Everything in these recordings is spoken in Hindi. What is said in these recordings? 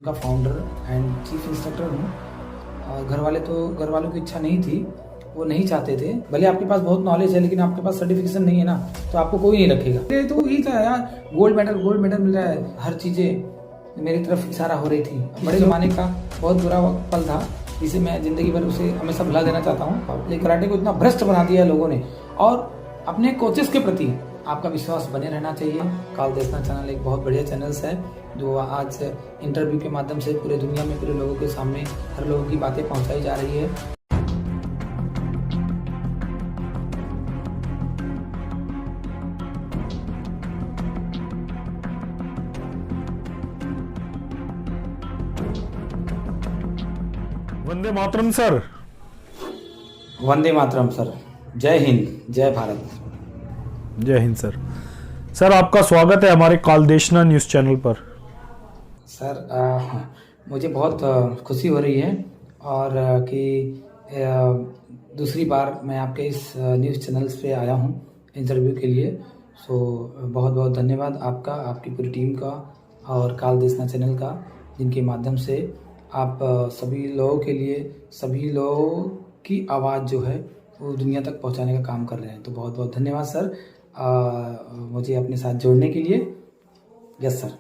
का फाउंडर एंड चीफ इंस्ट्रक्टर हूँ। और घर वालों की इच्छा नहीं थी, वो नहीं चाहते थे। भले आपके पास बहुत नॉलेज है लेकिन आपके पास सर्टिफिकेशन नहीं है ना, तो आपको कोई नहीं रखेगा। ये तो यही था यार, गोल्ड मेडल मिल रहा है, हर चीज़ें मेरी तरफ इशारा हो रही थी। बड़े ज़माने का बहुत बुरा पल था जिसे मैं ज़िंदगी भर उसे हमेशा भुला देना चाहता हूँ। लेकिन कराटे को इतना भ्रष्ट बना दिया है लोगों ने, और अपने कोचेस के प्रति आपका विश्वास बने रहना चाहिए। काल देशना चैनल एक बहुत बढ़िया चैनल्स है जो आज इंटरव्यू के माध्यम से पूरे दुनिया में पूरे लोगों के सामने हर लोगों की बातें पहुंचाई जा रही है। वंदे मातरम सर। वंदे मातरम सर। जय हिंद, जय भारत। जय हिंद सर। सर आपका स्वागत है हमारे कालदेशना न्यूज़ चैनल पर। सर मुझे बहुत खुशी हो रही है और कि दूसरी बार मैं आपके इस न्यूज़ चैनल्स पे आया हूँ इंटरव्यू के लिए। सो बहुत बहुत धन्यवाद आपका, आपकी पूरी टीम का और काल देशना चैनल का, जिनके माध्यम से आप सभी लोगों के लिए, सभी लोगों की आवाज़ जो है वो दुनिया तक पहुंचाने का काम कर रहे हैं। तो बहुत बहुत धन्यवाद सर मुझे अपने साथ जोड़ने के लिए। Yes sir.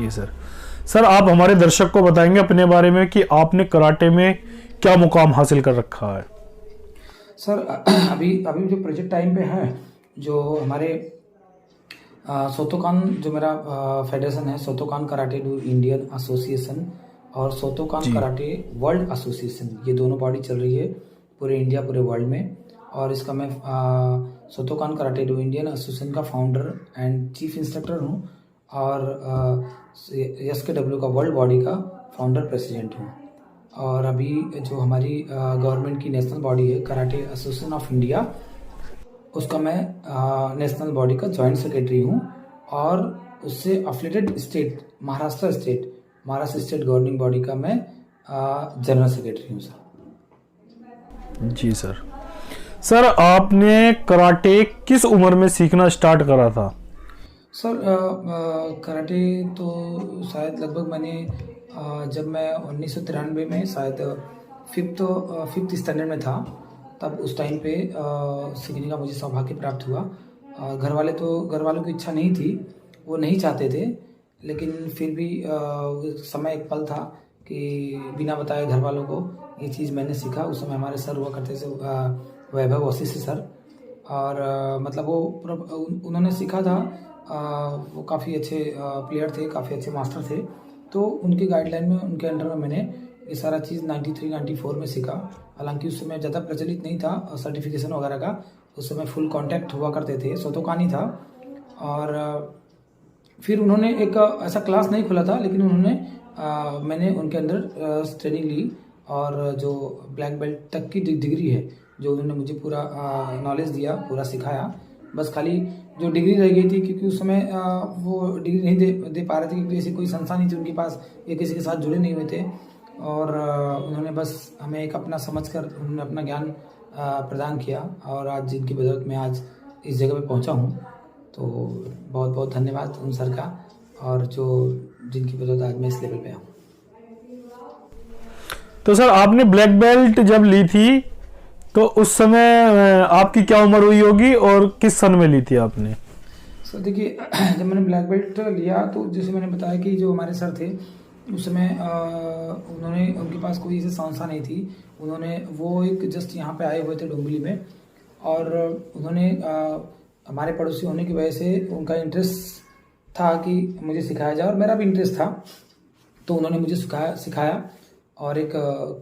ये सर आप हमारे दर्शक को बताएंगे अपने बारे में कि आपने कराटे में क्या मुकाम हासिल कर रखा है। सर अभी जो प्रोजेक्ट टाइम पे है, जो हमारे सोतोकान, जो मेरा फेडरेशन है, सोतोकान कराटे डू इंडियन एसोसिएशन और सोतोकान कराटे वर्ल्ड एसोसिएशन, ये दोनों बॉडी चल रही है पूरे इंडिया, पूरे वर्ल्ड में। और इसका मैं सोतोकान कराटे डू इंडियन एसोसिएशन का फाउंडर एंड चीफ इंस्ट्रक्टर हूँ और SKW का वर्ल्ड बॉडी का फाउंडर प्रेसिडेंट हूँ। और अभी जो हमारी गवर्नमेंट की नेशनल बॉडी है कराटे एसोसिएशन ऑफ इंडिया, उसका मैं नेशनल बॉडी का जॉइंट सेक्रेटरी हूँ और उससे affiliated state Maharashtra state governing body का मैं जनरल सेक्रेटरी हूँ सर। जी सर आपने कराटे किस उम्र में सीखना स्टार्ट करा था? सर कराटे तो शायद लगभग मैंने जब मैं 1993 में शायद फिफ्थ स्टैंडर्ड में था, तब उस टाइम पे सीखने का मुझे सौभाग्य प्राप्त हुआ। घर वालों की इच्छा नहीं थी, वो नहीं चाहते थे, लेकिन फिर भी समय एक पल था कि बिना बताए घर वालों को ये चीज़ मैंने सीखा। उस समय हमारे सर हुआ करते थे वैभव वशिष्ठ सर, और मतलब वो उन्होंने सीखा था। वो काफ़ी अच्छे प्लेयर थे, काफ़ी अच्छे मास्टर थे, तो उनकी गाइडलाइन में, उनके अंडर में मैंने ये सारा चीज़ 93-94 में सीखा। हालांकि उस समय ज़्यादा प्रचलित नहीं था सर्टिफिकेशन वगैरह का, उस समय फुल कांटेक्ट हुआ करते थे, सोतोकानी था। और फिर उन्होंने एक ऐसा क्लास नहीं खोला था, लेकिन मैंने उनके अंदर ट्रेनिंग ली और जो ब्लैक बेल्ट तक की डिग्री है, जो उन्होंने मुझे पूरा नॉलेज दिया, पूरा सिखाया। बस खाली जो डिग्री रह गई थी, क्योंकि उस समय वो डिग्री नहीं दे पा रहे थे, क्योंकि ऐसी कोई संस्था नहीं थी उनके पास, ये किसी के साथ जुड़े नहीं हुए थे। और उन्होंने बस हमें एक अपना समझकर उन्होंने अपना ज्ञान प्रदान किया, और आज जिनकी बदौलत मैं आज इस जगह पे पहुंचा हूं। तो बहुत बहुत धन्यवाद उन सर का, और जो जिनकी बदौलत आज मैं इस लेवल पे हूँ। तो सर आपने ब्लैक बेल्ट जब ली थी तो उस समय आपकी क्या उम्र हुई होगी और किस सन में ली थी आपने? सर देखिए, जब मैंने ब्लैक बेल्ट लिया तो जैसे मैंने बताया कि जो हमारे सर थे उस समय उनके पास कोई ऐसी संस्था नहीं थी। वो एक जस्ट यहाँ पे आए हुए थे डोंबिवली में, और उन्होंने हमारे पड़ोसी होने की वजह से उनका इंटरेस्ट था कि मुझे सिखाया जाए, और मेरा भी इंटरेस्ट था, तो उन्होंने मुझे सिखाया। और एक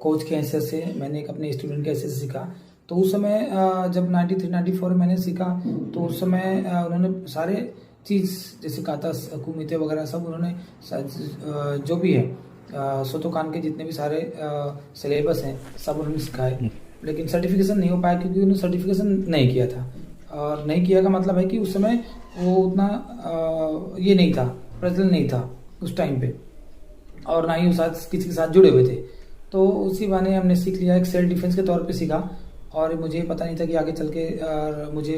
कोच के हैसियत से मैंने एक अपने स्टूडेंट के हैसियत से सीखा। तो उस समय जब 93-94 में मैंने सीखा, तो उस समय उन्होंने सारे चीज़ जैसे काता कुमिते वगैरह सब उन्होंने जो भी है सोतोकान के जितने भी सारे सिलेबस हैं सब उन्होंने सिखाए। लेकिन सर्टिफिकेशन नहीं हो पाया, क्योंकि उन्होंने सर्टिफिकेशन नहीं किया था। और नहीं किया का मतलब है कि उस समय वो उतना ये नहीं था, प्रचलन नहीं था उस टाइम पे, और ना ही उस किसी के साथ जुड़े हुए थे। तो उसी बहाने हमने सीख लिया, एक सेल्फ डिफेंस के तौर पे सीखा। और मुझे पता नहीं था कि आगे चल के मुझे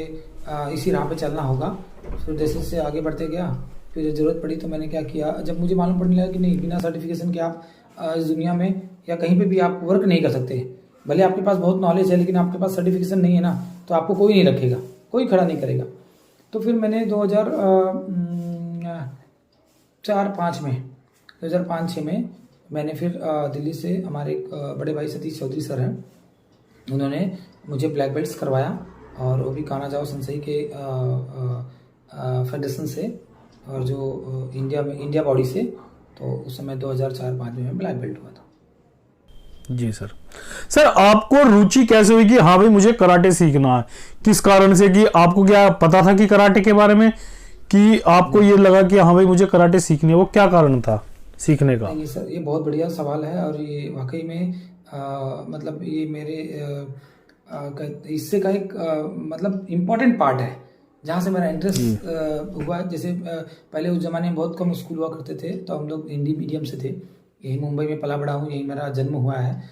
इसी राह पे चलना होगा। फिर जैसे जैसे आगे बढ़ते गया फिर जब ज़रूरत पड़ी तो मैंने क्या किया, जब मुझे मालूम पड़ने लगा कि नहीं, बिना सर्टिफिकेशन के आप इस दुनिया में या कहीं पे भी आप वर्क नहीं कर सकते। भले आपके पास बहुत नॉलेज है लेकिन आपके पास सर्टिफिकेशन नहीं है ना, तो आपको कोई नहीं रखेगा, कोई खड़ा नहीं करेगा। तो फिर मैंने 2004-05 में मैंने फिर दिल्ली से हमारे एक बड़े भाई सतीश चौधरी सर हैं, उन्होंने मुझे ब्लैक बेल्ट्स करवाया, और वो भी काना जाओ संसई के फेडरेशन से, और जो इंडिया बॉडी से। तो उस समय 2004-05 में ब्लैक बेल्ट हुआ था। जी सर। सर आपको रुचि कैसे हुई कि हाँ भाई मुझे कराटे सीखना है? किस कारण से, कि आपको क्या पता था कि कराटे के बारे में, कि आपको ये लगा कि हाँ भाई मुझे कराटे सीखनी है? वो क्या कारण था सीखने का? नहीं सर, ये बहुत बढ़िया सवाल है, और ये वाकई में मतलब ये मेरे इससे का एक मतलब इम्पोर्टेंट पार्ट है जहाँ से मेरा इंटरेस्ट हुआ। जैसे पहले उस ज़माने में बहुत कम स्कूल हुआ करते थे, तो हम लोग हिंदी मीडियम से थे। यही मुंबई में पला बड़ा हूँ, यही मेरा जन्म हुआ है।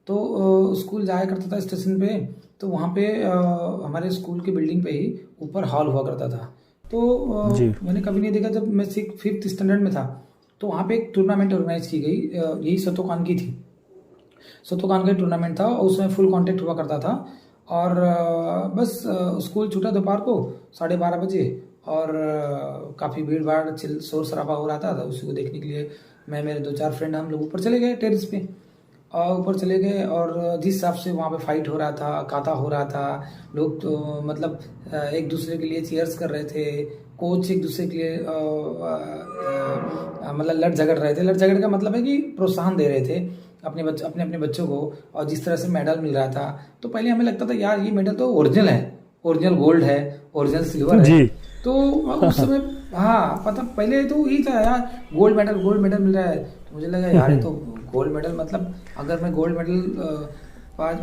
तो स्कूल जाया करता था स्टेशन पे, तो वहाँ पे हमारे स्कूल के बिल्डिंग पे ही ऊपर हॉल हुआ करता था। तो मैंने कभी नहीं देखा, जब मैं 5th स्टैंडर्ड में था तो वहाँ पे एक टूर्नामेंट ऑर्गेनाइज की गई, यही सतोकान की थी। सतोकान का टूर्नामेंट था, और उसमें फुल कांटेक्ट हुआ करता था। और बस स्कूल छूटा दोपहर को 12:30 बजे, और काफ़ी भीड़ भाड़ शोर शराबा हो रहा था, तो उसी को देखने के लिए मैं, मेरे 2-4 फ्रेंड, हम लोग ऊपर चले गए टेरेस पे, और ऊपर चले गए। और जिस हिसाब से वहाँ पे फाइट हो रहा था, काता हो रहा था, लोग तो मतलब एक दूसरे के लिए चीयर्स कर रहे थे, कोच एक दूसरे के लिए मतलब लड़ झगड़ रहे थे। लड़ झगड़ का मतलब है कि प्रोत्साहन दे रहे थे अपने बच्चों को, और जिस तरह से मेडल मिल रहा था, तो पहले हमें लगता था यार ये मेडल तो ओरिजिनल है, ओरिजिनल गोल्ड है, ओरिजिनल सिल्वर है। तो उस समय हाँ, पता पहले तो यही था यार, गोल्ड मेडल मिल रहा है। तो मुझे लगा यार ये तो गोल्ड मेडल, मतलब अगर मैं गोल्ड मेडल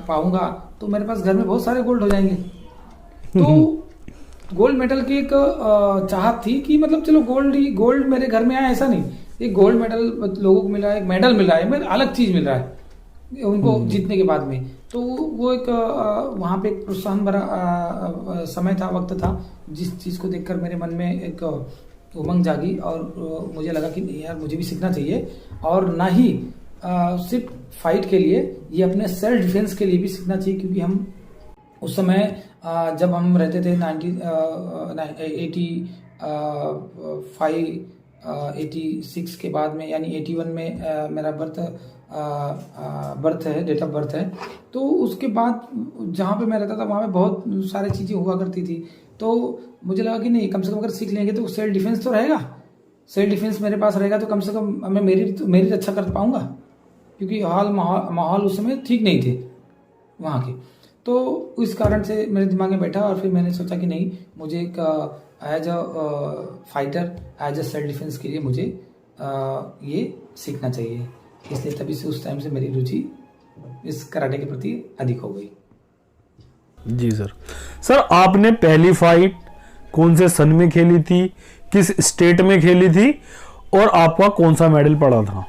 पाऊंगा तो मेरे पास घर में बहुत सारे गोल्ड हो जाएंगे। तो गोल्ड मेडल की एक चाहत थी कि मतलब चलो गोल्ड मेरे घर में आया, ऐसा नहीं, एक गोल्ड मेडल लोगों को मिल रहा है, एक मेडल मिल रहा है, मेरे अलग चीज मिल रहा है उनको जीतने के बाद में। तो वो एक वहाँ पे एक प्रोत्साहन भरा समय था, वक्त था, जिस चीज़ को देखकर मेरे मन में एक उमंग जागी, और मुझे लगा कि यार मुझे भी सीखना चाहिए, और ना ही सिर्फ फाइट के लिए, ये अपने सेल्फ डिफेंस के लिए भी सीखना चाहिए। क्योंकि हम उस समय जब हम रहते थे 86 के बाद में, यानी 81 में मेरा बर्थ है, डेट ऑफ बर्थ है। तो उसके बाद जहाँ पे मैं रहता था वहाँ पे बहुत सारी चीज़ें हुआ करती थी। तो मुझे लगा कि नहीं, कम से कम अगर सीख लेंगे तो सेल्फ डिफेंस तो रहेगा, सेल्फ डिफेंस मेरे पास रहेगा तो कम से कम मैं मेरी रक्षा कर पाऊंगा, क्योंकि माहौल उस समय ठीक नहीं थे वहाँ के। तो इस कारण से मेरे दिमाग में बैठा, और फिर मैंने सोचा कि नहीं, मुझे एक as a fighter, as a self defence के लिए मुझे ये सीखना चाहिए। इसलिए तभी से उस टाइम से मेरी रुचि इस कराटे के प्रति अधिक हो गई। जी सर। सर आपने पहली फाइट कौन से सन में खेली थी, किस स्टेट में खेली थी, और आपका कौन सा मेडल पड़ा था,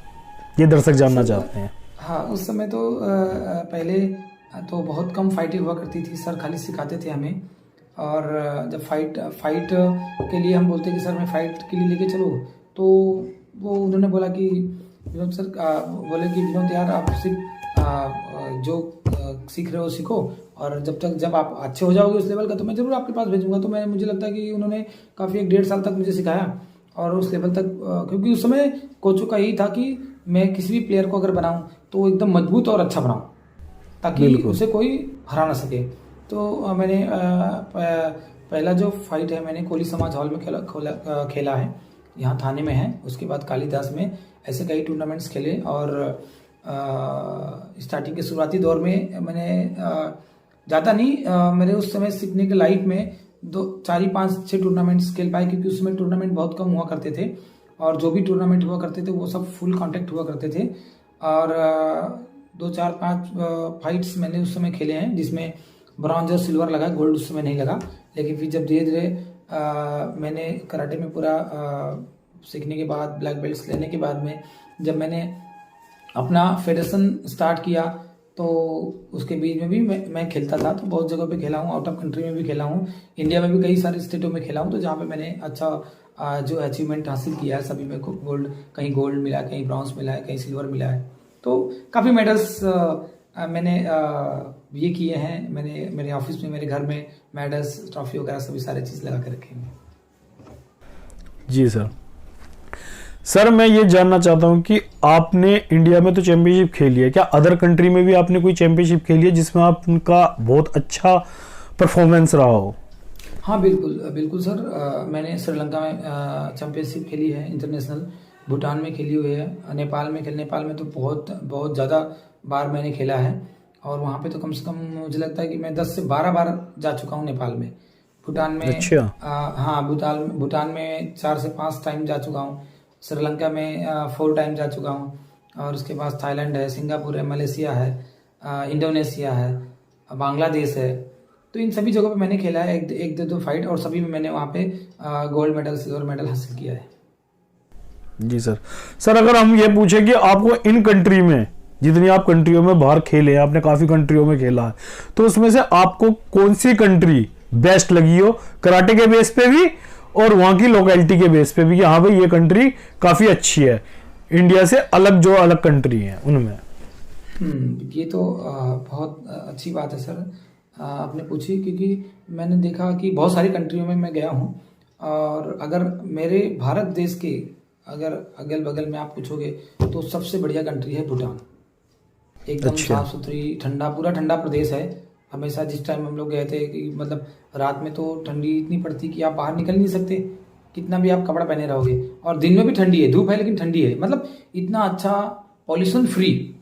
ये दर्शक जानना चाहते हैं। हाँ, उस समय तो पहले तो बहुत कम फाइटें हुआ करती थी, सर खाली सिखाते थे हमें। और जब फाइट के लिए हम बोलते कि सर मैं फाइट के लिए लेके चलो, तो वो उन्होंने बोला कि विनोद सर बोले कि विनोद यार आप सिर्फ जो सीख रहे हो सीखो, और जब आप अच्छे हो जाओगे उस लेवल का तो मैं ज़रूर आपके पास भेजूंगा। तो मुझे लगता है कि उन्होंने काफ़ी 1-1.5 साल तक मुझे सिखाया, और उस लेवल तक क्योंकि उस समय कोचों का यही था कि मैं किसी भी प्लेयर को अगर बनाऊं तो एकदम मजबूत और अच्छा बनाऊं, ताकि उसे कोई हरा ना सके। तो मैंने पहला जो फाइट है मैंने कोली समाज हॉल में खेला है, यहाँ थाने में है। उसके बाद कालीदास में ऐसे कई टूर्नामेंट्स खेले, और स्टार्टिंग के शुरुआती दौर में मैंने ज़्यादा नहीं, मेरे उस समय सीखने के लाइफ में 4-5-6 टूर्नामेंट्स खेल पाए, क्योंकि उसमें टूर्नामेंट बहुत कम हुआ करते थे, और जो भी टूर्नामेंट हुआ करते थे वो सब फुल कांटेक्ट हुआ करते थे। और 2-4-5 फाइट्स मैंने उस समय खेले हैं, जिसमें ब्रॉन्ज और सिल्वर लगा, गोल्ड उस समय नहीं लगा। लेकिन फिर जब धीरे धीरे मैंने कराटे में पूरा सीखने के बाद, ब्लैक बेल्ट्स लेने के बाद में, जब मैंने अपना फेडरेशन स्टार्ट किया, तो उसके बीच में भी मैं खेलता था। तो बहुत जगह पे खेला हूँ, आउट ऑफ कंट्री में भी खेला हूँ, इंडिया में भी कई सारे स्टेटों में खेला हूँ। तो जहाँ पे मैंने अच्छा जो अचीवमेंट हासिल किया है सभी में गोल्ड, कहीं गोल्ड मिला है, कहीं ब्रॉन्ज मिला है, कहीं सिल्वर मिला है। तो काफ़ी मेडल्स मैंने ये किए हैं। मैंने मेरे ऑफिस में, मेरे घर में मेडल्स, ट्रॉफी वगैरह सभी सारे चीज़ लगा कर रखे हैं। जी सर मैं ये जानना चाहता हूँ कि आपने इंडिया में तो चैंपियनशिप खेली है, क्या अदर कंट्री में भी आपने कोई चैंपियनशिप खेली है जिसमें आपका बहुत अच्छा परफॉर्मेंस रहा हो? हाँ बिल्कुल सर। मैंने श्रीलंका में चैंपियनशिप खेली है इंटरनेशनल, भूटान में खेली हुई है, नेपाल में तो बहुत ज़्यादा बार मैंने खेला है। और वहाँ पे तो कम से कम मुझे लगता है कि मैं 10 से 12 बार जा चुका हूँ नेपाल में। भूटान में अच्छा। हाँ, भूटान में 4 से 5 टाइम जा चुका हूँ। श्रीलंका में 4 टाइम जा चुका हूँ। और उसके बाद थाईलैंड है, सिंगापुर है, मलेशिया है, इंडोनेशिया है, बांग्लादेश है। तो इन सभी जगहों पे मैंने खेला है, एक दो फाइट, और सभी में मैंने वहाँ पे गोल्ड मेडल, सिल्वर मेडल हासिल किया है। जी सर अगर हम ये पूछे कि आपको इन कंट्री में, जितनी आप कंट्रियों में बाहर खेले हैं, आपने काफी कंट्रियों में खेला है, तो उसमें से आपको कौन सी कंट्री बेस्ट लगी हो, कराटे के बेस पे भी और वहां की लोकेलिटी के बेस पे भी, कि हाँ भाई ये कंट्री काफी अच्छी है इंडिया से अलग, जो अलग कंट्री है उनमें? ये तो बहुत अच्छी बात है सर आपने पूछी, क्योंकि मैंने देखा कि बहुत सारी कंट्रियों में मैं गया हूँ। और अगर मेरे भारत देश के अगर अगल बगल में आप पूछोगे तो सबसे बढ़िया कंट्री है भूटान। एकदम साफ सुथरी, ठंडा, पूरा ठंडा प्रदेश है। हमेशा जिस टाइम हम लोग गए थे कि मतलब रात में तो ठंडी इतनी पड़ती कि आप बाहर निकल नहीं सकते, कितना भी आप कपड़ा पहने रहोगे। और दिन में भी ठंडी है, धूप है लेकिन ठंडी है। मतलब इतना अच्छा, पॉल्यूशन फ्री,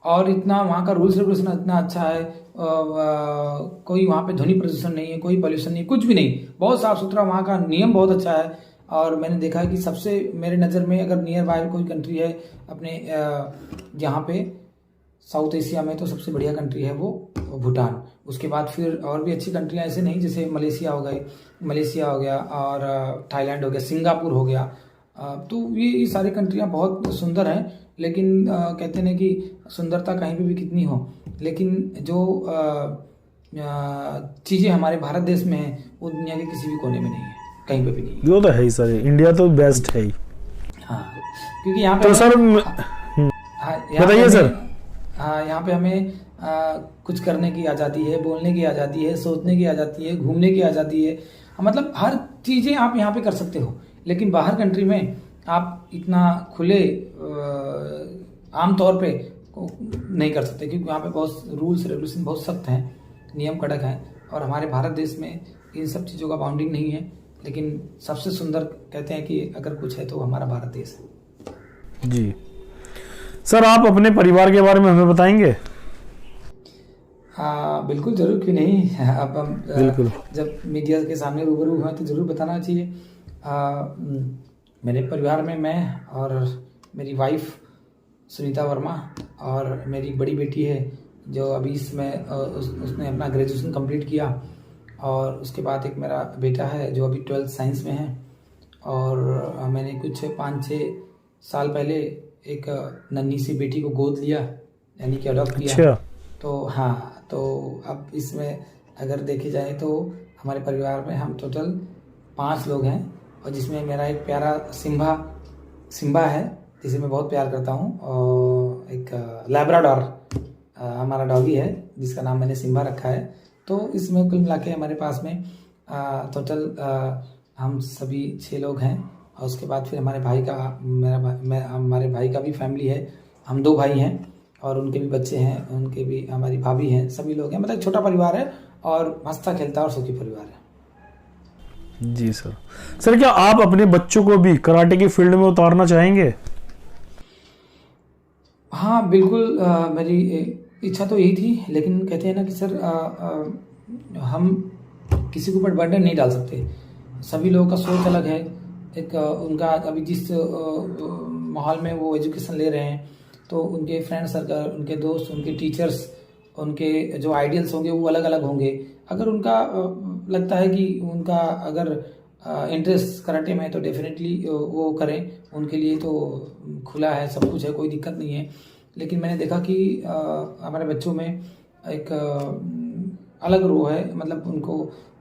और इतना वहाँ का रूल्स रेगुलेशन इतना अच्छा है। कोई वहाँ पे ध्वनि प्रदूषण नहीं है, कोई पॉल्यूशन नहीं, कुछ भी नहीं, बहुत साफ सुथरा, वहाँ का नियम बहुत अच्छा है। और मैंने देखा है कि सबसे मेरे नज़र में अगर नियर बाय कोई कंट्री है अपने यहाँ पे साउथ एशिया में, तो सबसे बढ़िया कंट्री है वो भूटान। उसके बाद फिर और भी अच्छी कंट्रियाँ ऐसे नहीं, जैसे मलेशिया हो गया और थाईलैंड हो गया, सिंगापुर हो गया। तो ये सारी कंट्रियाँ बहुत सुंदर हैं। लेकिन कहते हैं कि सुंदरता कहीं पे भी कितनी हो, लेकिन जो चीज़ें हमारे भारत देश में हैं वो दुनिया के किसी भी कोने में नहीं है, कहीं पे भी नहीं है। वो तो है ही सर, इंडिया तो बेस्ट है ही। हाँ, क्योंकि यहाँ पे तो सर बताइए सर। हाँ, यहाँ पे हमें कुछ करने की आज़ादी है, बोलने की आज़ादी है, सोचने की आज़ादी है, घूमने की आज़ादी है। मतलब हर चीज़ें आप यहाँ पे कर सकते हो। लेकिन बाहर कंट्री में आप इतना खुले आम तौर पे नहीं कर सकते, क्योंकि यहाँ पे बहुत रूल्स रेगुलेशन बहुत सख्त हैं, नियम कड़क हैं। और हमारे भारत देश में इन सब चीज़ों का बाउंडिंग नहीं है। लेकिन सबसे सुंदर कहते हैं कि अगर कुछ है तो हमारा भारत देश है। जी सर, आप अपने परिवार के बारे में हमें बताएंगे? बिल्कुल, जरूर, क्यों नहीं। अब हम बिल्कुल। जब मीडिया के सामने रूबरू हुए तो जरूर बताना चाहिए। मेरे परिवार में मैं और मेरी वाइफ सुनीता वर्मा और मेरी बड़ी बेटी है जो अभी इसमें उसने अपना ग्रेजुएशन कंप्लीट किया। और उसके बाद एक मेरा बेटा है जो अभी 12th साइंस में है। और मैंने कुछ 5-6 साल पहले एक नन्ही सी बेटी को गोद लिया, यानी कि अडॉप्ट किया। अच्छा। तो हाँ, तो अब इसमें अगर देखे जाए तो हमारे परिवार में हम टोटल 5 लोग हैं, और जिसमें मेरा एक प्यारा सिम्बा है जिसे मैं बहुत प्यार करता हूँ, और एक लैब्राडोर हमारा डॉगी है जिसका नाम मैंने सिम्बा रखा है। तो इसमें कुल मिला के हमारे पास में टोटल हम सभी 6 लोग हैं। और उसके बाद फिर हमारे भाई का हमारे भाई का भी फैमिली है। हम 2 भाई हैं और उनके भी बच्चे हैं, उनके भी, हमारी भाभी हैं, सभी लोग हैं। मतलब छोटा परिवार है और हंसता खेलता और सुखी परिवार है। जी सर क्या आप अपने बच्चों को भी कराटे की फील्ड में उतारना चाहेंगे? हाँ बिल्कुल, मेरी इच्छा तो यही थी। लेकिन कहते हैं ना कि सर हम किसी के ऊपर बर्डन नहीं डाल सकते। सभी लोगों का सोच अलग है। एक उनका अभी जिस माहौल में वो एजुकेशन ले रहे हैं, तो उनके फ्रेंड सर्कल, उनके दोस्त, उनके टीचर्स, उनके जो आइडियल्स होंगे वो अलग अलग होंगे। अगर उनका लगता है कि उनका अगर इंटरेस्ट कराटे में है तो डेफिनेटली वो करें, उनके लिए तो खुला है, सब कुछ है, कोई दिक्कत नहीं है। लेकिन मैंने देखा कि हमारे बच्चों में एक अलग रो है। मतलब उनको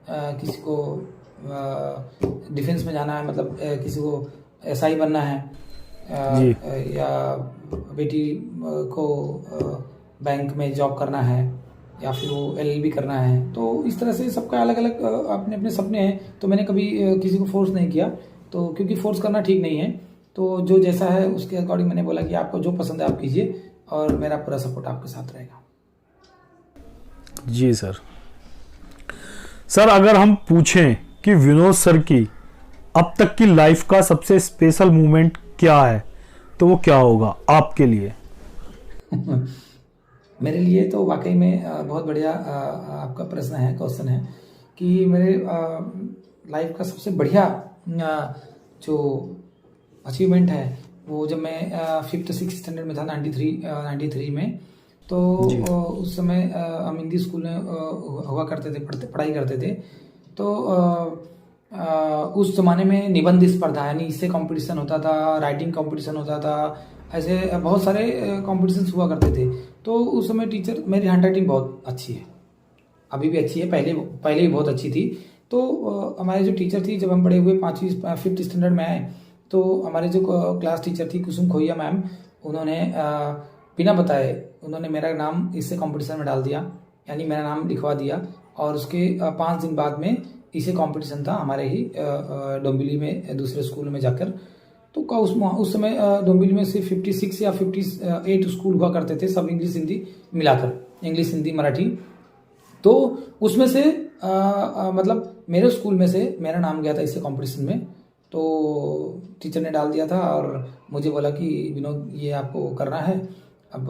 किसी को डिफेंस में जाना है, मतलब किसी को एसआई बनना है, जी। या बेटी को बैंक में जॉब करना है, या फिर वो एलएलबी करना है। तो इस तरह से सबका अलग अलग अपने अपने सपने हैं। तो मैंने कभी किसी को फोर्स नहीं किया, तो क्योंकि फोर्स करना ठीक नहीं है। तो जो जैसा है उसके अकॉर्डिंग मैंने बोला कि आपको जो पसंद है आप कीजिए, और मेरा पूरा सपोर्ट आपके साथ रहेगा। जी सर। सर अगर हम पूछें कि विनोद सर की अब तक की लाइफ का सबसे स्पेशल मोमेंट क्या है, तो वो क्या होगा आपके लिए? मेरे लिए तो वाकई में बहुत बढ़िया आपका प्रश्न है, क्वेश्चन है कि मेरे लाइफ का सबसे बढ़िया जो अचीवमेंट है वो जब मैं 5th 6th स्टैंडर्ड में था 93 में। तो उस समय हम हिंदी स्कूल में हुआ करते थे, पढ़ाई करते थे। तो उस ज़माने में निबंध स्पर्धा यानी इससे कंपटीशन होता था, राइटिंग कंपटीशन होता था, ऐसे बहुत सारे कॉम्पिटिशन्स हुआ करते थे। तो उस समय टीचर, मेरी हैंड राइटिंग बहुत अच्छी है, अभी भी अच्छी है, पहले भी बहुत अच्छी थी। तो हमारे जो टीचर थी, जब हम बड़े हुए 5th स्टैंडर्ड में आए, तो हमारे जो क्लास टीचर थी कुसुम खोइया मैम, उन्होंने बिना बताए उन्होंने मेरा नाम इससे कंपटीशन में डाल दिया, यानी मेरा नाम लिखवा दिया। और उसके 5 दिन बाद में इसे कंपटीशन था हमारे ही डोंबिवली में दूसरे स्कूल में जाकर। तो उस समय डोंबिवली में सिर्फ 56 या 58 स्कूल हुआ करते थे, सब इंग्लिश हिंदी मिलाकर, इंग्लिश हिंदी मराठी। तो उसमें से मतलब मेरे स्कूल में से मेरा नाम गया था इससे कंपटीशन में। तो टीचर ने डाल दिया था और मुझे बोला कि विनोद ये आपको करना है, अब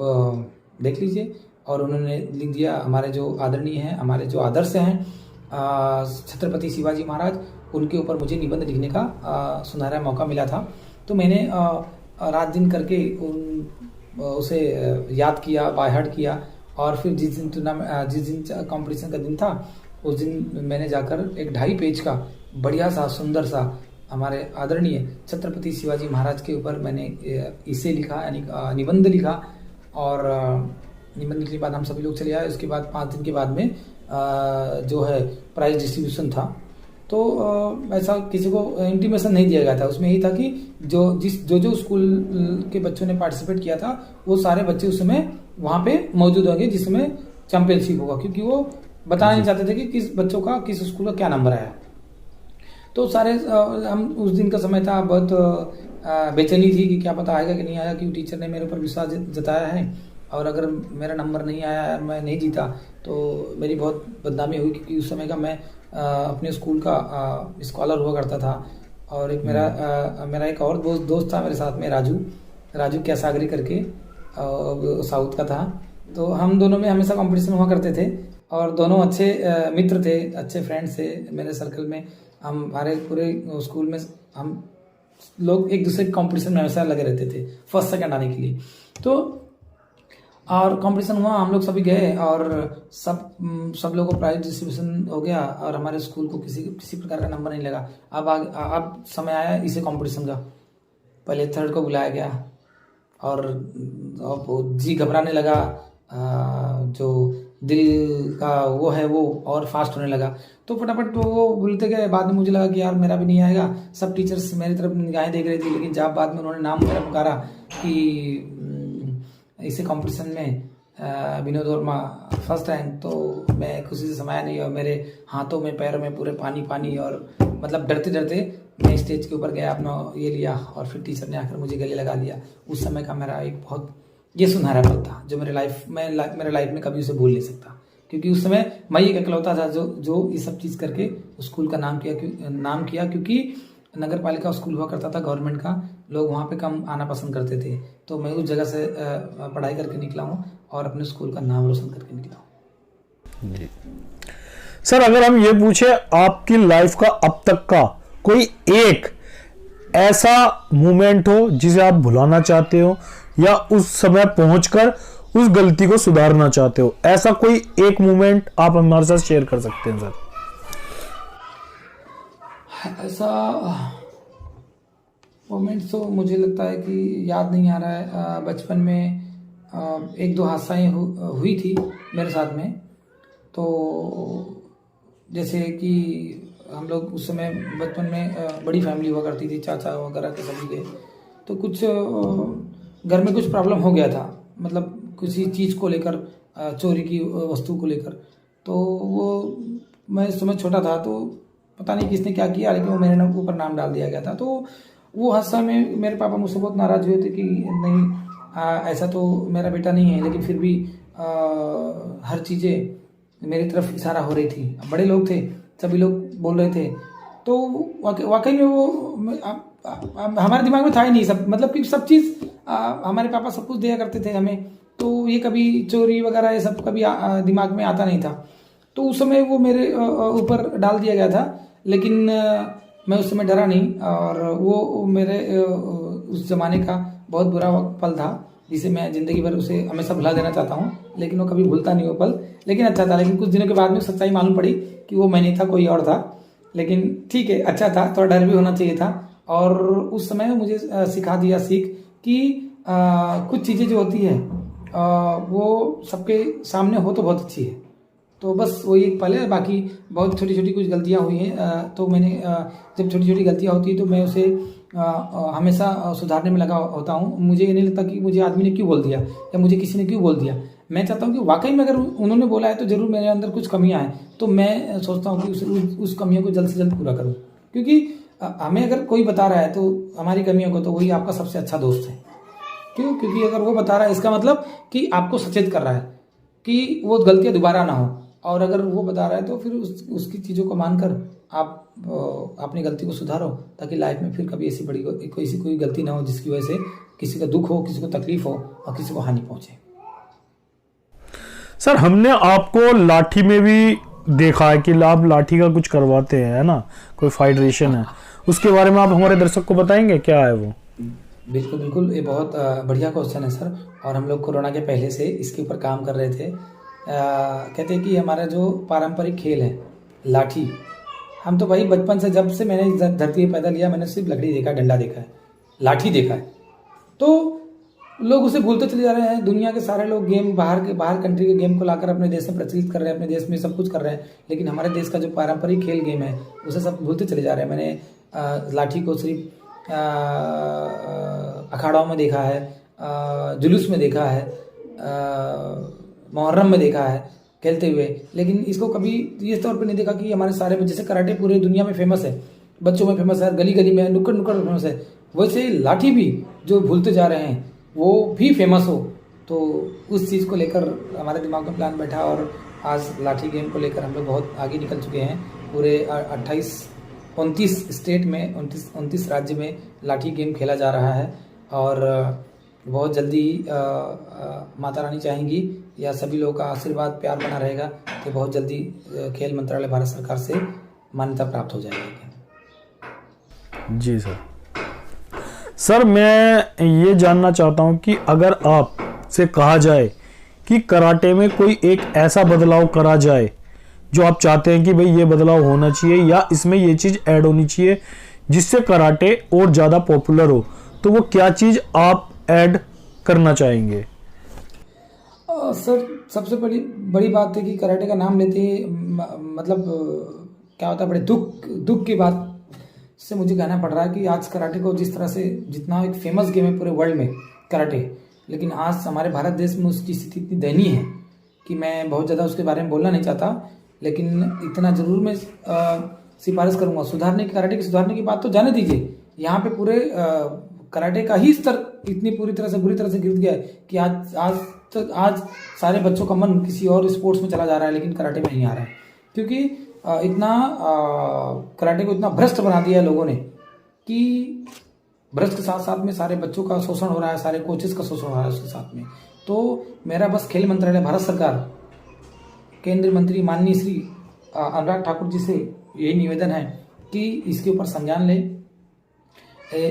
देख लीजिए। और उन्होंने लिख दिया, हमारे जो आदरणीय हैं, हमारे जो आदर्श हैं छत्रपति शिवाजी महाराज, उनके ऊपर मुझे निबंध लिखने का सुनहरा मौका मिला था। तो मैंने रात दिन करके उसे याद किया, बाय हार्ट किया। और फिर जिस दिन कंपटीशन का दिन था, उस दिन मैंने जाकर एक 2.5 पेज का बढ़िया सा सुंदर सा हमारे आदरणीय छत्रपति शिवाजी महाराज के ऊपर मैंने इसे लिखा, यानी निबंध लिखा। और निबंध लिखने के बाद हम सभी लोग चले आए। उसके बाद 5 दिन के बाद में जो है प्राइज डिस्ट्रीब्यूशन था। तो ऐसा किसी को इंटीमेशन नहीं दिया गया था, उसमें यही था कि जो स्कूल के बच्चों ने पार्टिसिपेट किया था वो सारे बच्चे उस समय वहाँ पे मौजूद होंगे जिसमें चैंपियनशिप होगा, क्योंकि वो बताना नहीं चाहते थे कि किस बच्चों का किस स्कूल का क्या नंबर आया। तो सारे हम उस दिन का समय था, बहुत बेचैनी थी कि क्या पता आएगा कि नहीं आएगा, क्योंकि टीचर ने मेरे ऊपर विश्वास जताया है। और अगर मेरा नंबर नहीं आया, मैं नहीं जीता, तो मेरी बहुत बदनामी हुई, क्योंकि उस समय का मैं अपने स्कूल का स्कॉलर हुआ करता था। और एक मेरा एक और दोस्त था मेरे साथ में, राजू कैसागरी करके, साउथ का था। तो हम दोनों में हमेशा कंपटीशन हुआ करते थे, और दोनों अच्छे मित्र थे, अच्छे फ्रेंड्स थे मेरे सर्कल में। हम हमारे पूरे स्कूल में हम लोग एक दूसरे के कंपटीशन में हमेशा लगे रहते थे, फर्स्ट सेकंड आने के लिए। तो और कंपटीशन हुआ, हम लोग सभी गए, और सब लोगों को प्राइज डिस्ट्रीब्यूशन हो गया, और हमारे स्कूल को किसी प्रकार का नंबर नहीं लगा। अब समय आया इसे कंपटीशन का। पहले 3rd को बुलाया गया, और जी घबराने लगा, जो दिल का वो है वो और फास्ट होने लगा। तो फटाफट वो बोलते गए। बाद में मुझे लगा कि यार मेरा भी नहीं आएगा, सब टीचर्स मेरी तरफ निगाहें देख रही थी। लेकिन जब बाद में उन्होंने नाम मेरा पुकारा कि इसे कंपटीशन में विनोद वर्मा फर्स्ट रैंक, तो मैं खुशी से समाया नहीं, और मेरे हाथों में पैरों में पूरे पानी, और मतलब डरते डरते मैं स्टेज के ऊपर गया, अपना ये लिया, और फिर टीचर ने आकर मुझे गले लगा लिया। उस समय का मेरा एक बहुत ये सुनहरा पल था, जो मेरे लाइफ में कभी उसे भूल नहीं सकता, क्योंकि उस समय मैं एक इकलौता था जो ये सब चीज़ करके स्कूल का नाम किया। क्योंकि नगर पालिका स्कूल हुआ करता था गवर्नमेंट का, लोग वहाँ पे कम आना पसंद करते थे। तो मैं उस जगह से पढ़ाई करके निकला हूँ, और अपने स्कूल का नाम रोशन करके निकला हूँ। जी सर, अगर हम ये पूछे आपकी लाइफ का अब तक का कोई एक ऐसा मोमेंट हो जिसे आप भुलाना चाहते हो, या उस समय पहुंचकर उस गलती को सुधारना चाहते हो, ऐसा कोई एक मोमेंट आप हमारे साथ शेयर कर सकते हैं सर? ऐसा मोमेंट तो मुझे लगता है कि याद नहीं आ रहा है। बचपन में 1-2 हादसाएं हुई थी मेरे साथ में। तो जैसे कि हम लोग उस समय बचपन में बड़ी फैमिली हुआ करती थी, चाचा वगैरह के सभी के, तो कुछ घर में कुछ प्रॉब्लम हो गया था, मतलब किसी चीज़ को लेकर, चोरी की वस्तु को लेकर। तो वो मैं इस समय छोटा था, तो पता नहीं किसने क्या किया, लेकिन वो मेरे ऊपर नाम डाल दिया गया था। तो वो हादसा में मेरे पापा मुझसे बहुत नाराज़ हुए थे कि नहीं, ऐसा तो मेरा बेटा नहीं है, लेकिन फिर भी हर चीज़ें मेरी तरफ इशारा हो रही थी। बड़े लोग थे, सभी लोग बोल रहे थे, तो वाकई में वो हमारे दिमाग में था ही नहीं सब, मतलब कि सब चीज़ हमारे पापा सब कुछ दिया करते थे हमें, तो ये कभी चोरी वगैरह ये सब कभी दिमाग में आता नहीं था। तो उस समय वो मेरे ऊपर डाल दिया गया था, लेकिन मैं उस समय डरा नहीं, और वो मेरे उस ज़माने का बहुत बुरा पल था, जिसे मैं ज़िंदगी भर उसे हमेशा भुला देना चाहता हूँ, लेकिन वो कभी भूलता नहीं वो पल। लेकिन अच्छा था, लेकिन कुछ दिनों के बाद में सच्चाई मालूम पड़ी कि वो मैं नहीं था, कोई और था। लेकिन ठीक है, अच्छा था, थोड़ा डर भी होना चाहिए था। और उस समय मुझे सिखा दिया सीख कि कुछ चीज़ें जो होती है वो सबके सामने हो तो बहुत अच्छी है। तो बस वही एक पल है, बाकी बहुत छोटी छोटी कुछ गलतियाँ हुई हैं, तो मैंने जब छोटी छोटी गलतियाँ होती है तो मैं उसे हमेशा सुधारने में लगा होता हूँ। मुझे ये नहीं लगता कि मुझे आदमी ने क्यों बोल दिया या मुझे किसी ने क्यों बोल दिया। मैं चाहता हूँ कि वाकई में अगर उन्होंने बोला है तो ज़रूर मेरे अंदर कुछ कमियाँ हैं, तो मैं सोचता हूँ कि उस कमियों को जल्द से जल्द पूरा करूँ। क्योंकि हमें अगर कोई बता रहा है तो हमारी कमियों को, तो वही आपका सबसे अच्छा दोस्त है। क्यों? क्योंकि अगर वो बता रहा है, इसका मतलब कि आपको सचेत कर रहा है कि वो गलतियाँ दोबारा ना हो। और अगर वो बता रहा है तो फिर उसकी चीज़ों को मानकर आप अपनी गलती को सुधारो, ताकि लाइफ में फिर कभी ऐसी बड़ी कोई गलती ना हो जिसकी वजह से किसी का दुख हो, किसी को तकलीफ हो और किसी को हानि पहुंचे। सर, हमने आपको लाठी में भी देखा है कि आप लाठी का कुछ करवाते हैं, है ना, कोई फेडरेशन है, उसके बारे में आप हमारे दर्शक को बताएंगे क्या है वो? बिल्कुल बिल्कुल, ये बहुत बढ़िया क्वेश्चन है सर। और हम लोग कोरोना के पहले से इसके ऊपर काम कर रहे थे। कहते हैं कि हमारा जो पारंपरिक खेल है लाठी, हम तो भाई बचपन से, जब से मैंने इस धरती पे पैदा लिया, मैंने सिर्फ लकड़ी देखा है, डंडा देखा है, लाठी देखा है। तो लोग उसे भूलते चले जा रहे हैं। दुनिया के सारे लोग गेम, बाहर कंट्री के गेम को लाकर अपने देश में प्रचलित कर रहे हैं, अपने देश में सब कुछ कर रहे हैं, लेकिन हमारे देश का जो पारंपरिक खेल गेम है उसे सब भूलते चले जा रहे हैं। मैंने लाठी को सिर्फ अखाड़ों में देखा है, जुलूस में देखा है, मुहर्रम में देखा है खेलते हुए, लेकिन इसको कभी इस तौर पे नहीं देखा कि हमारे सारे, जैसे कराटे पूरे दुनिया में फेमस है, बच्चों में फेमस है, गली गली में, नुक्कड़ नुक्कड़ फेमस है, वैसे लाठी भी जो भूलते जा रहे हैं वो भी फेमस हो। तो उस चीज़ को लेकर हमारे दिमाग में प्लान बैठा, और आज लाठी गेम को लेकर हम लोग बहुत आगे निकल चुके हैं। पूरे 29 स्टेट में, 29 राज्य में लाठी गेम खेला जा रहा है। और बहुत जल्दी माता रानी चाहेंगी या सभी लोगों का आशीर्वाद, प्यार बना रहेगा, तो बहुत जल्दी खेल मंत्रालय भारत सरकार से मान्यता प्राप्त हो जाएगी। जी सर। सर, मैं ये जानना चाहता हूँ कि अगर आप से कहा जाए कि कराटे में कोई एक ऐसा बदलाव करा जाए जो आप चाहते हैं कि भाई ये बदलाव होना चाहिए या इसमें ये चीज़ ऐड होनी चाहिए जिससे कराटे और ज़्यादा पॉपुलर हो, तो वो क्या चीज़ आप ऐड करना चाहेंगे? सर, सबसे बड़ी बात है कि कराटे का नाम लेते ही मतलब क्या होता है, बड़े दुख की बात से मुझे कहना पड़ रहा है कि आज कराटे को जिस तरह से, जितना एक फेमस गेम है पूरे वर्ल्ड में कराटे, लेकिन आज हमारे भारत देश में उसकी स्थिति इतनी दयनीय है कि मैं बहुत ज़्यादा उसके बारे में बोलना नहीं चाहता, लेकिन इतना ज़रूर मैं सिफारिश करूँगा सुधारने की, कराटे की सुधारने की बात तो जाने दीजिए। यहाँ पे पूरे कराटे का ही स्तर इतनी बुरी तरह से गिर गया है कि आज सारे बच्चों का मन किसी और स्पोर्ट्स में चला जा रहा है, लेकिन कराटे में नहीं आ रहा है, क्योंकि इतना कराटे को इतना भ्रष्ट बना दिया है लोगों ने कि भ्रष्ट के साथ साथ में सारे बच्चों का शोषण हो रहा है, सारे कोचेस का शोषण हो रहा है उसके साथ में। तो मेरा बस खेल मंत्रालय भारत सरकार, केंद्रीय मंत्री माननीय श्री अनुराग ठाकुर जी से यही निवेदन है कि इसके ऊपर संज्ञान लें,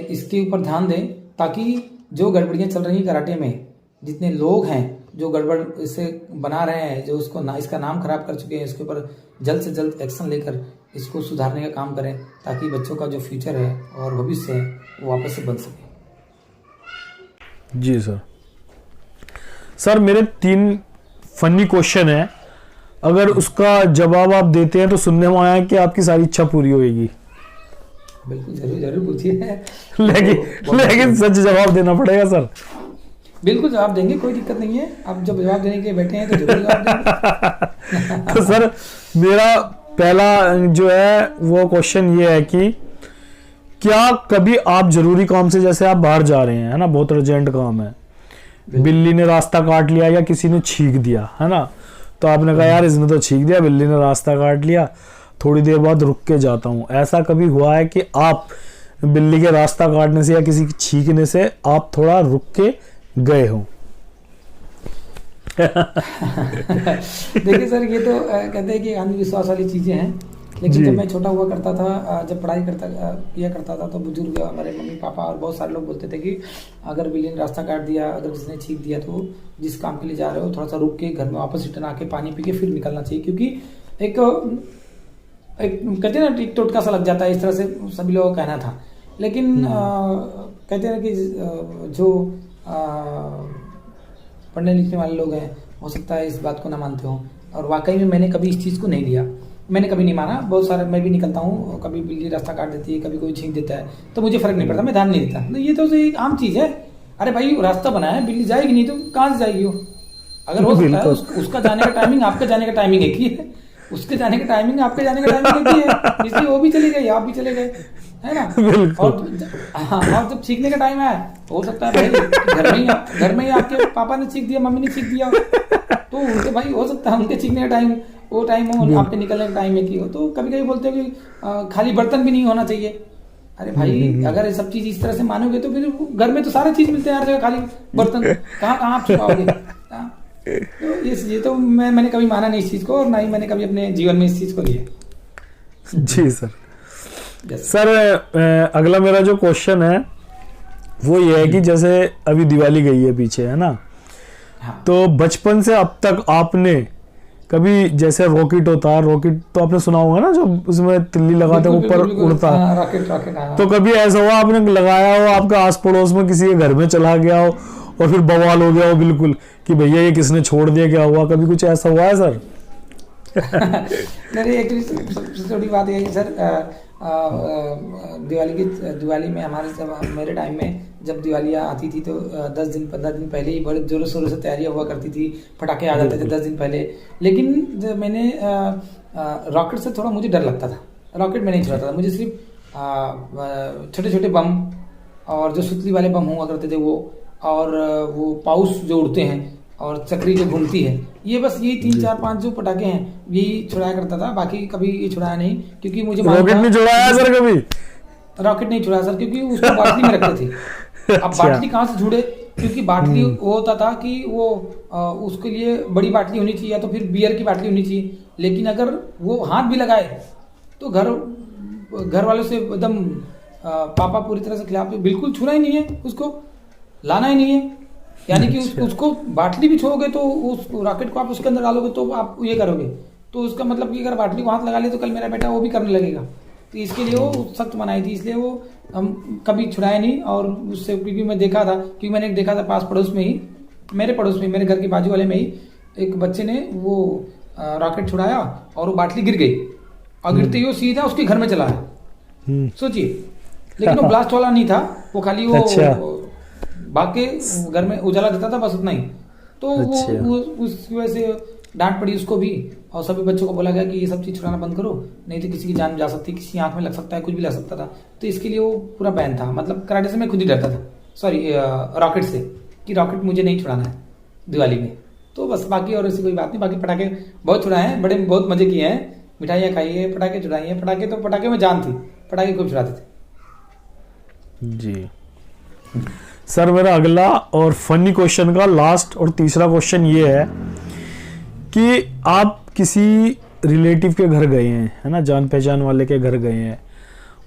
इसके ऊपर ध्यान दें, ताकि जो गड़बड़ियाँ चल रही कराटे में, जितने लोग हैं जो गड़बड़ इसे बना रहे हैं, जो इसका नाम खराब कर चुके हैं, इसके ऊपर जल्द से जल्द एक्शन लेकर इसको सुधारने का काम करें, ताकि बच्चों का जो फ्यूचर है और भविष्य है वो वापस से बन सके। जी सर। सर, मेरे 3 फनी क्वेश्चन है, अगर उसका जवाब आप देते हैं तो सुनने में आया है कि आपकी सारी इच्छा पूरी होगी। बिल्कुल, जरूर जरूर पूछिए। लेकिन सच जवाब देना पड़ेगा सर। बिल्कुल जवाब देंगे, कोई दिक्कत नहीं है। आप जब जवाब देने के लिए बैठे हैं तो जरूर जवाब देंगे। तो सर मेरा पहला जो है वो क्वेश्चन ये है कि क्या कभी आप जरूरी काम से, जैसे आप बाहर जा रहे हैं, है ना, बहुत अर्जेंट काम है, बिल्ली ने रास्ता काट लिया या किसी ने छींक दिया, है ना, तो आपने कहा यार इसने तो छींक दिया, बिल्ली ने रास्ता काट लिया, थोड़ी देर बाद रुक के जाता हूँ। ऐसा कभी हुआ है कि आप बिल्ली के रास्ता काटने से या किसी के छींकने से आप थोड़ा रुक के गए हो? देखिए सर, ये तो कहते हैं कि अंधविश्वास वाली चीजें हैं, लेकिन जब मैं छोटा हुआ करता था, जब पढ़ाई किया करता था, तो बुजुर्ग हमारे मम्मी पापा और बहुत सारे लोग बोलते थे कि अगर बिल्ली ने रास्ता काट दिया, अगर किसी ने छींक दिया, तो जिस काम के लिए जा रहे हो थोड़ा सा रुक के घर में वापस रिटर्न आके पानी पी के फिर निकलना चाहिए, क्योंकि एक कहते हैं ना, एक टोटका सा लग जाता है, इस तरह से सभी लोगों का कहना था। लेकिन कहते हैं कि जो पढ़ने लिखने वाले लोग हैं, हो सकता है इस बात को ना मानते हो, और वाकई में मैंने कभी इस चीज़ को नहीं लिया, मैंने कभी नहीं माना। बहुत सारे, मैं भी निकलता हूँ, कभी बिल्ली रास्ता काट देती है, कभी कोई छींक देता है, तो मुझे फर्क नहीं पड़ता, मैं ध्यान नहीं देता। तो ये तो एक आम चीज़ है। अरे भाई रास्ता बनाया है, बिल्ली जाएगी नहीं तो कहाँ से जाएगी वो? अगर हो सकता है उसका जाने का टाइमिंग आपका जाने का टाइमिंग एक ही है, उसके जाने का टाइमिंग आपके जाने का टाइमिंग एक ही है, इसलिए वो भी चली गई, आप भी चले गए, है ना। और जब छींकने का टाइम आया, हो सकता है भाई घर में ही आपके पापा ने छींक दिया, मम्मी ने छींक दिया, तो उनके भाई हो सकता है उनके छींकने का टाइम वो टाइम हो, आपके निकलने का टाइम एक ही हो। तो कभी कभी बोलते हैं कि खाली बर्तन भी नहीं होना चाहिए। अरे भाई अगर ये सब चीज इस तरह से मानोगे तो फिर घर में तो सारे चीज मिलते हैं हर जगह, खाली बर्तन कहाँ आप छुपाओगे? तो ये तो मैंने कभी माना नहीं इस चीज को, और ना ही मैंने कभी अपने जीवन में इस चीज को लिया। जी सर। सर अगला मेरा जो क्वेश्चन है वो ये है कि जैसे अभी दिवाली गई है पीछे, है ना, हाँ। तो बचपन से अब तक आपने कभी, जैसे रॉकेट होता है, रॉकेट तो आपने सुना होगा ना, जो उसमें तिल्ली लगाते ऊपर उड़ता है, रॉकेट हाँ। तो कभी ऐसा हुआ आपने लगाया हो, आपका आस पड़ोस में किसी के घर में चला गया हो और फिर बवाल हो गया हो बिल्कुल कि भैया ये किसने छोड़ दिया, क्या हुआ? कभी कुछ ऐसा हुआ है सर? नहीं, एक्चुअली सबसे छोटी बात यह है सर, दिवाली में मेरे टाइम में जब दिवालियाँ आती थी तो 10 दिन 15 दिन पहले ही बड़े जोरों शोरों से तैयारियां हुआ करती थी, पटाखे आ जाते थे 10 दिन पहले। लेकिन जब मैंने रॉकेट से थोड़ा मुझे डर लगता था, रॉकेट में नहीं चलाता था, मुझे सिर्फ छोटे छोटे बम और जो सुतली वाले बम हुआ करते थे वो, और वो पाउस जो उड़ते हैं और चक्री जो घूमती है, ये बस यही 3 4 5 जो पटाखे हैं यही छुड़ाया करता था। बाकी कभी ये छुड़ाया नहीं, क्योंकि मुझे रॉकेट नहीं छुड़ाया सर कभी? रॉकेट नहीं छुड़ाया सर, क्योंकि उसको बाटली में रखते थे। अब बाटली कहाँ से छुड़े, क्योंकि बाटली वो होता था कि वो उसके लिए बड़ी बाटली होनी चाहिए या तो फिर बियर की बाटली होनी चाहिए। लेकिन अगर वो हाथ भी लगाए तो घर वालों से एकदम पापा पूरी तरह से खिलाफ, बिल्कुल छुना ही नहीं है, उसको लाना ही नहीं है। यानी कि उसको बाटली भी छोड़ोगे तो उस रॉकेट को आप उसके अंदर डालोगे तो आप ये करोगे, तो उसका मतलब कि अगर बाटली को हाथ लगा ले तो कल मेरा बेटा वो भी करने लगेगा। तो इसके लिए वो सख्त मनाई थी, इसलिए वो हम कभी छुड़ाए नहीं। और उससे क्योंकि मैं देखा था, क्योंकि मैंने देखा था पास पड़ोस में ही, मेरे पड़ोस में, मेरे घर के बाजू वाले में ही एक बच्चे ने वो रॉकेट छुड़ाया और वो बाटली गिर गई, और गिरते ही वो सीधा उसके घर में चला है, सोचिए। लेकिन वो ब्लास्ट वाला नहीं था, वो खाली वो भाग के घर में उजाला देता था, बस उतना ही। तो वो उसकी वजह से डांट पड़ी उसको भी, और सभी बच्चों को बोला गया कि ये सब चीज छुड़ाना बंद करो, नहीं तो किसी की जान जा सकती है, किसी आंख में लग सकता है, कुछ भी लग सकता था। तो इसके लिए वो पूरा बैन था। मतलब कराटे से मैं खुद ही डरता था, सॉरी रॉकेट से, कि रॉकेट मुझे नहीं छुड़ाना है दिवाली में। तो बस, बाकी और ऐसी कोई बात नहीं। बाकी पटाखे बहुत छुड़ाए हैं, बहुत मजे किए हैं, मिठाइयाँ खाई है, पटाखे छुड़ाई हैं। पटाखे में जान थी, पटाखे खूब छुड़ाते थे जी। सर मेरा अगला और फनी क्वेश्चन का लास्ट और तीसरा क्वेश्चन ये है कि आप किसी रिलेटिव के घर गए हैं, है ना, जान पहचान वाले के घर गए हैं,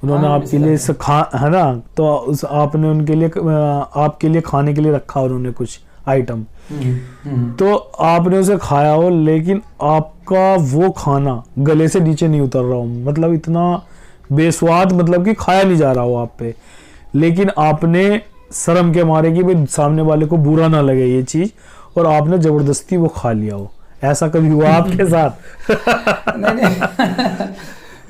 उन्होंने आपके लिए है ना, तो आपने उनके लिए आपके लिए खाने के लिए रखा उन्होंने कुछ आइटम, तो आपने उसे खाया हो, लेकिन आपका वो खाना गले से नीचे नहीं उतर रहा हो, मतलब इतना बेस्वाद, मतलब कि खाया नहीं जा रहा हो आप पे, लेकिन आपने शर्म के मारे कि भाई सामने वाले को बुरा ना लगे ये चीज, और आपने जबरदस्ती वो खा लिया हो, ऐसा कभी हुआ आपके साथ?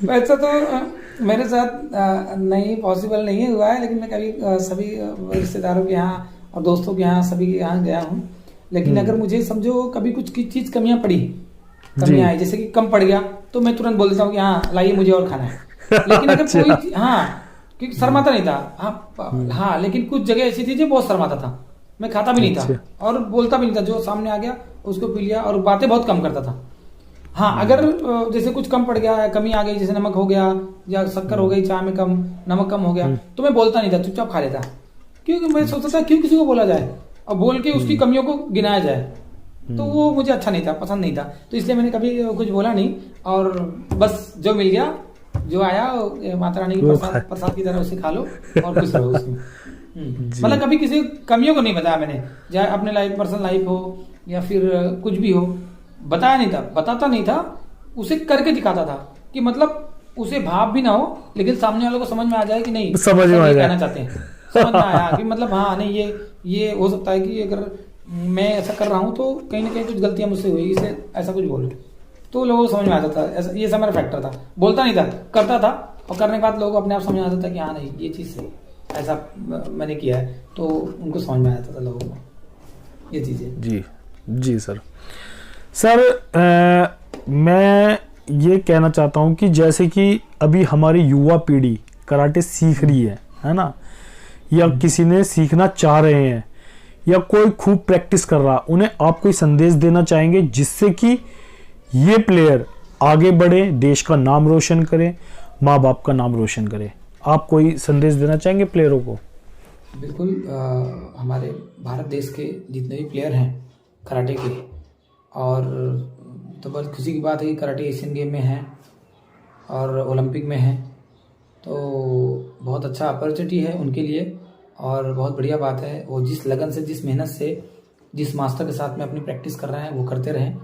वैसा तो मेरे साथ नहीं, पॉसिबल नहीं हुआ है, लेकिन मैं कभी सभी रिश्तेदारों के यहाँ और दोस्तों के यहाँ सभी के यहाँ गया हूँ। लेकिन अगर मुझे समझो कभी कुछ की चीज कमियां आई, जैसे कि कम पड़ गया, तो मैं तुरंत बोल देता हूँ कि हाँ लाइए मुझे और खाना है। लेकिन अगर कोई क्योंकि शर्माता नहीं था। हाँ, लेकिन कुछ जगह ऐसी थी जो बहुत शर्माता था, मैं खाता भी नहीं था और बोलता भी नहीं था, जो सामने आ गया उसको पी लिया और बातें बहुत कम करता था। हाँ, अगर जैसे कुछ कम पड़ गया, कमी आ गई, जैसे नमक हो गया या शक्कर हो गई, चाय में कम नमक कम हो गया, तो मैं बोलता नहीं था, चुपचाप खा लेता, क्योंकि मैं सोचता था क्यों किसी को बोला जाए और बोल के उसकी कमियों को गिनाया जाए, तो वो मुझे अच्छा नहीं था, पसंद नहीं था। तो इसलिए मैंने कभी कुछ बोला नहीं और बस जो मिल गया, जो आया माता रानी की प्रसाद की तरह उसे खा लो और खुश रहो उसमें। मतलब कभी किसी कमियों को नहीं बताया मैंने, चाहे अपने लाइफ पर्सनल लाइफ हो या फिर कुछ भी हो, बताया नहीं था, बताता नहीं था, उसे करके दिखाता था कि मतलब उसे भाव भी ना हो, लेकिन सामने वालों को समझ में आ जाए कि नहीं समझ में आ जाए, कहना चाहते हैं, समझ में आया कि मतलब हाँ नहीं ये हो सकता है कि अगर मैं ऐसा कर रहा हूँ तो कहीं ना कहीं कुछ गलतियां मुझसे हुई, इसे ऐसा कुछ बोलो, तो लोगों को समझ में आ जाता था। ऐसा ये सब मेरा फैक्टर था, बोलता नहीं था, करता था और करने के बाद लोगों को अपने आप समझ में आता था कि हाँ नहीं ये चीज़ सही, ऐसा मैंने किया है, तो उनको समझ में आ जाता था लोगों को ये चीज़ें। जी सर। मैं ये कहना चाहता हूँ कि जैसे कि अभी हमारी युवा पीढ़ी कराटे सीख रही है ना, या किसी ने सीखना चाह रहे हैं या कोई खूब प्रैक्टिस कर रहा, उन्हें आप कोई संदेश देना चाहेंगे जिससे कि ये प्लेयर आगे बढ़े, देश का नाम रोशन करें, माँ बाप का नाम रोशन करें? आप कोई संदेश देना चाहेंगे प्लेयरों को? बिल्कुल, हमारे भारत देश के जितने भी प्लेयर हैं कराटे के, और तो बहुत खुशी की बात है कि कराटे एशियन गेम में है और ओलंपिक में है, तो बहुत अच्छा अपॉर्चुनिटी है उनके लिए और बहुत बढ़िया बात है। वो जिस लगन से, जिस मेहनत से, जिस मास्टर के साथ में अपनी प्रैक्टिस कर रहे हैं वो करते रहें,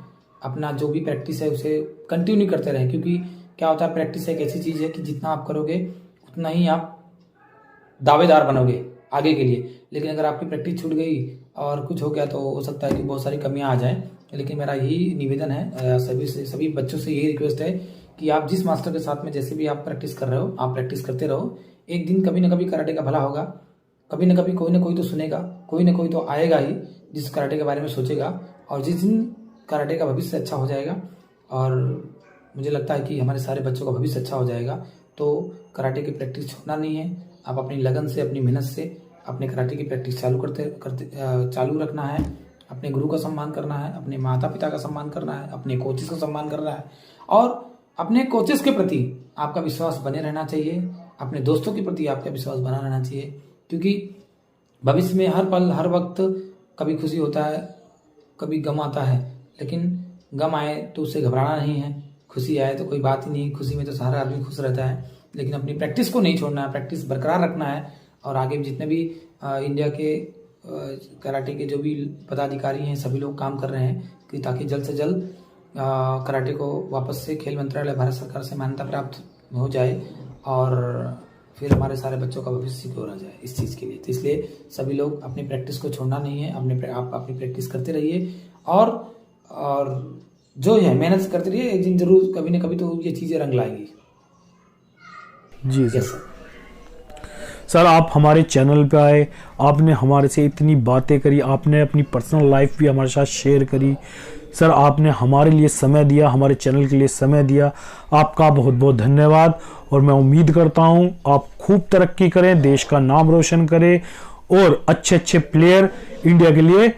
अपना जो भी प्रैक्टिस है उसे कंटिन्यू करते रहें, क्योंकि क्या होता है, प्रैक्टिस एक ऐसी चीज़ है कि जितना आप करोगे उतना ही आप दावेदार बनोगे आगे के लिए। लेकिन अगर आपकी प्रैक्टिस छूट गई और कुछ हो गया तो हो सकता है कि बहुत सारी कमियां आ जाएं। लेकिन मेरा यही निवेदन है सभी बच्चों से, यही रिक्वेस्ट है कि आप जिस मास्टर के साथ में जैसे भी आप प्रैक्टिस कर रहे हो, आप प्रैक्टिस करते रहो। एक दिन कभी ना कभी कराटे का भला होगा, कभी ना कभी कोई ना कोई तो सुनेगा, कोई ना कोई तो आएगा ही जिस कराटे के बारे में सोचेगा, और जिस दिन कराटे का भविष्य अच्छा हो जाएगा, और मुझे लगता है कि हमारे सारे बच्चों का भविष्य अच्छा हो जाएगा, तो कराटे की प्रैक्टिस छोड़ना नहीं है। आप अपनी लगन से, अपनी मेहनत से अपने कराटे की प्रैक्टिस चालू रखना है। अपने गुरु का सम्मान करना है, अपने माता पिता का सम्मान करना है, अपने कोचेस का सम्मान करना है, और अपने कोचेस के प्रति आपका विश्वास बने रहना चाहिए, अपने दोस्तों के प्रति आपका विश्वास बना रहना चाहिए, क्योंकि भविष्य में हर पल हर वक्त कभी खुशी होता है, कभी गम आता है, लेकिन गम आए तो उससे घबराना नहीं है, खुशी आए तो कोई बात ही नहीं, खुशी में तो सारा आदमी खुश रहता है। लेकिन अपनी प्रैक्टिस को नहीं छोड़ना है, प्रैक्टिस बरकरार रखना है, और आगे जितने भी इंडिया के कराटे के जो भी पदाधिकारी हैं सभी लोग काम कर रहे हैं कि ताकि जल्द से जल्द कराटे को वापस से खेल मंत्रालय, भारत सरकार से मान्यता प्राप्त हो जाए, और फिर हमारे सारे बच्चों का भविष्य सिक्योर हो जाए इस चीज़ के लिए। तो इसलिए सभी लोग अपनी प्रैक्टिस को छोड़ना नहीं है, आप अपनी प्रैक्टिस करते रहिए, और जो है मेहनत करते रहिए, एक दिन जरूर कभी ना कभी तो ये चीज़ें रंग लाएंगी। जी सर, आप हमारे चैनल पे आए, आपने हमारे से इतनी बातें करी, आपने अपनी पर्सनल लाइफ भी हमारे साथ शेयर करी। सर, आपने हमारे लिए समय दिया, हमारे चैनल के लिए समय दिया, आपका बहुत बहुत धन्यवाद। और मैं उम्मीद करता हूं आप खूब तरक्की करें, देश का नाम रोशन करें, और अच्छे अच्छे प्लेयर इंडिया के लिए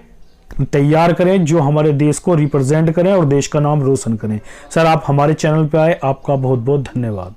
तैयार करें जो हमारे देश को रिप्रेजेंट करें और देश का नाम रोशन करें। सर, आप हमारे चैनल पे आए, आपका बहुत बहुत धन्यवाद।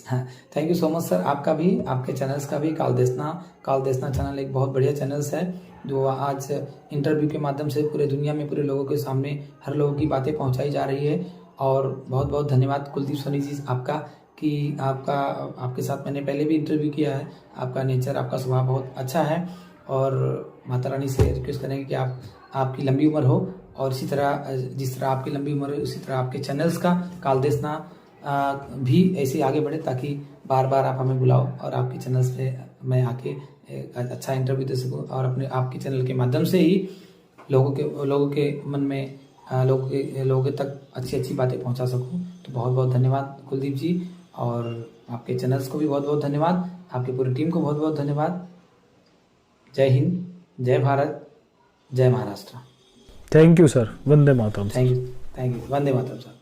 हाँ, thank you so much sir, आपका भी, आपके चैनल्स का भी। कालदेशना चैनल एक बहुत बढ़िया चैनल्स है जो आज इंटरव्यू के माध्यम से पूरे दुनिया में पूरे लोगों के सामने हर लोगों की बातें पहुंचाई जा रही है। और बहुत बहुत धन्यवाद कुलदीप सोनी जी आपका, कि आपके साथ मैंने पहले भी इंटरव्यू किया है। आपका नेचर, आपका स्वभाव बहुत अच्छा है, और माता रानी से रिक्वेस्ट करेंगे कि आपकी लंबी उम्र हो, और इसी तरह जिस तरह आपकी लंबी उम्र है उसी तरह आपके चैनल्स का कालदेशना भी ऐसे आगे बढ़े, ताकि बार बार आप हमें बुलाओ और आपके चैनल्स पे मैं आके अच्छा इंटरव्यू दे सकूँ, और आपके चैनल के माध्यम से ही लोगों के मन में लोगों तक अच्छी अच्छी बातें पहुंचा सकूं। तो बहुत बहुत धन्यवाद कुलदीप जी, और आपके चैनल्स को भी बहुत बहुत धन्यवाद, आपकी पूरी टीम को बहुत बहुत धन्यवाद। जय हिंद, जय भारत, जय Maharashtra. Thank you sir, Vande Mataram. Thank you, Vande Mataram sir.